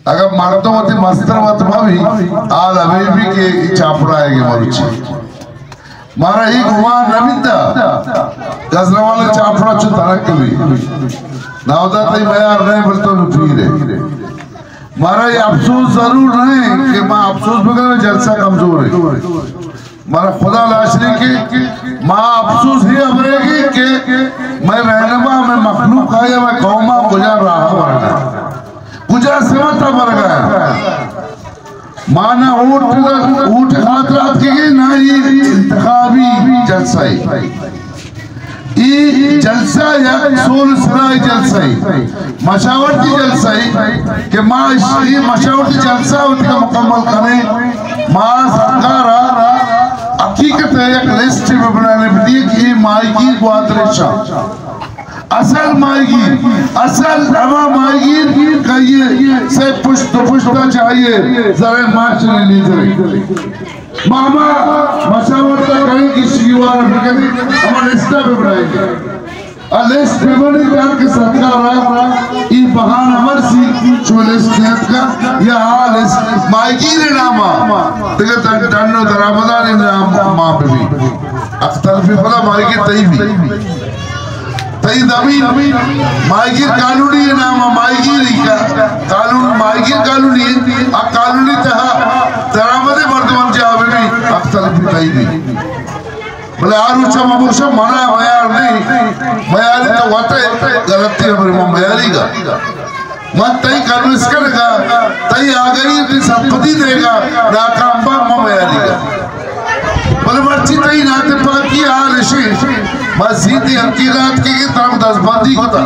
अगर मर्दमती मस्तर मत भावी आल अबेबी के चापड़ाएगे मरुची मारा ही गुमान नमिता गजरावाला चापड़ा चु तरक भी नावदा तई बयार नहीं बोलते नुफीरे मारा ये अफसोस जरूर नहीं कि माँ अफसोस बगैर जलसा कमजोर है मारा खुदा लाशरी के माँ अफसोस ही अबरेगी कि मैं रहनुमा मैं मखलूक आया मैं कौमा गुजार रहा वरना गुजार सेवता मर गया माना ऊट खातरात के ना ये इंतखाबी जलसा है ये जलसा या सोल सराय जलसा है मशावरती जलसा है कि माँ ये मशावरती जलसा होती का मुकम्मल करें माँ सरकार हकीकत है एक लिस्ट में बनाने पड़ती है कि ये मायगी गुआतरेशा असल मायगी असल हवा मायगी का ये से पुष्टा चाहिए जरा मार्च नहीं लीजिए मामा मशावरता कहीं किसी युवा ने कभी हमारे लिस्ट में बनाएंगे लिस्ट पेपर के सरकार ई बहान अमर सी चोलिस नेत का या लिस्ट मायगी ने नामा तेरे तंडो दरामदा ने नाम माँ पे भी अख्तर भी पता मायगी तई भी तई दबी मायगी कानूनी है नाम मायगी का कानून मायगी कानूनी आ कानूनी तहा दरामदे मर्दमन जावे भी अख्तर भी तई भी बोले आरुचा ममुशा मना मयार नहीं मयारी तो वाटे गलती है मेरी मयारी का मत तई कानून करेगा तई आ गई तो संपत्ति देगा नाकाम बा मयारी का बोले मर्ची तई नाते पाकी आ रशी मस्जिद अंकीरात की तरफ दसबंदी को था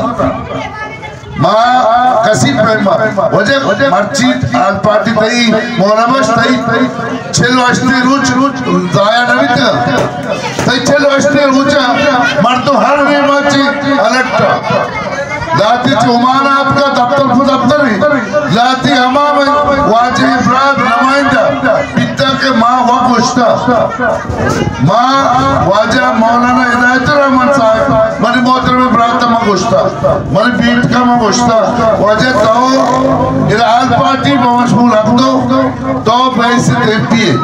माँ कसी प्रेमा वजह मर्ची आल पार्टी तई मोहरमश तई छेलो अश्ते रुच जाया नवीत तई छेलो अश्ते रुचा मर्दो हर वे मर्ची अलगटा लाती चुमाना आपका दफ्तर है लाती हमारे वाजिब रात नमाइंदा पिता के माँ वह पुछता माँ वाजा मौलाना इनायत रहमान साहब मनी मोहतरम ब्रात में पुछता मनी पीठ का में पुछता वाजा तो इलाल पार्टी में मशहूर रख दो तो पैसे देती है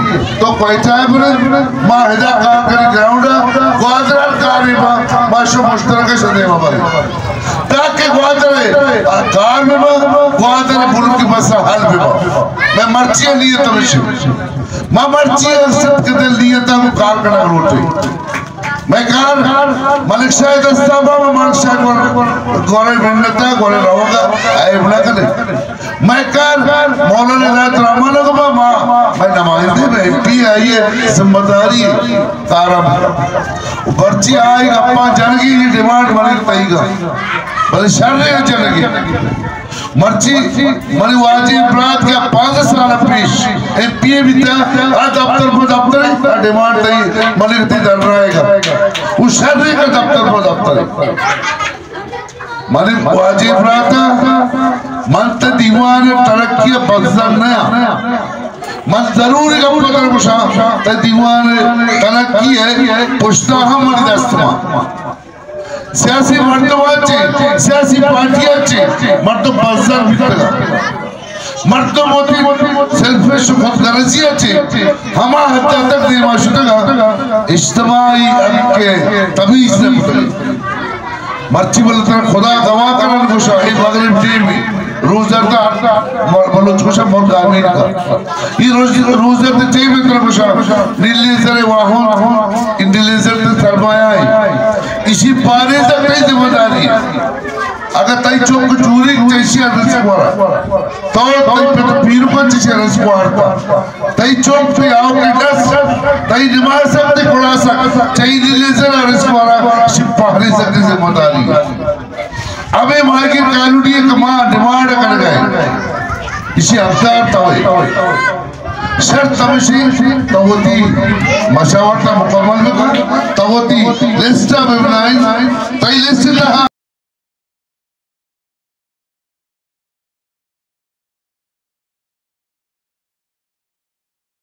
तो पैसा है बोले माँ हिदा काम करी ग्राउंड ग्वादरा कारी माँ शो मुश्तरक है सदैव हमारे ताकि ग्वादरे कार में ग्वादरे बुल की बस हाल में मैं मर्ची लिए तो विषय माँ मर्ची सब के दिल लिए था वो कार करा रोटे मैं कार मलिक शाह दस्ताबा में मलिक शाह गोरे मिलता गोरे रहोगा आए बुला करे मैं कार मौलाना रात रामाना को माँ मैं नमाइंदे में एमपी आई है जिम्मेदारी कारम पर्ची आएगा अपना जनगी ये डिमांड मलिक तईगा बल्कि शर्रे जनगी मर्ची मनी वाजिब रात के 5 साल पेश एमपी भी था दफ्तर डिमांड नहीं मलिक ती दर रहेगा उस शर्रे का दफ्तर मनी वाजिब रात मंत दीवान तरक्की बज़र नया मन जरूरी का पकड़ पुछा ते दीवान तरक्की है पुछता हम मनी दस्तमा सियासी मर्दवाचे सियासी पार्टियाचे मर्द बाजार बिकला मर्द मोती सेल्फिश खुदगर्जियाचे हमा हत्या तक दिमाशुदगा इज्तिमाई के तमीज से मुतले मर्ची बोलता खुदा गवाह करन को शाहिद मगरिब टीम रोजर का बलोच को सब बहुत गामी का ये रोजर ते टीम इतना को शाहिद नीली जरे वाहन इंटेलिजेंट सरमाया है इसी पारे तक नहीं जिम्मेदारी अगर तई चौक चूरी जैसी रसवार तो तई पे तो पीर को जैसी रसवार तई चौक पे आओ के दस तई नमाज सकते खुला सक चाहिए नीले जरा रसवार सिपाही सकते जिम्मेदारी अबे मार्केट कानूनी कमा डिमांड कर गए इसी अवसर तवे शर्त तमशी तवती मशावरता मुकम्मल में तवती लिस्ट में बनाई तई लिस्ट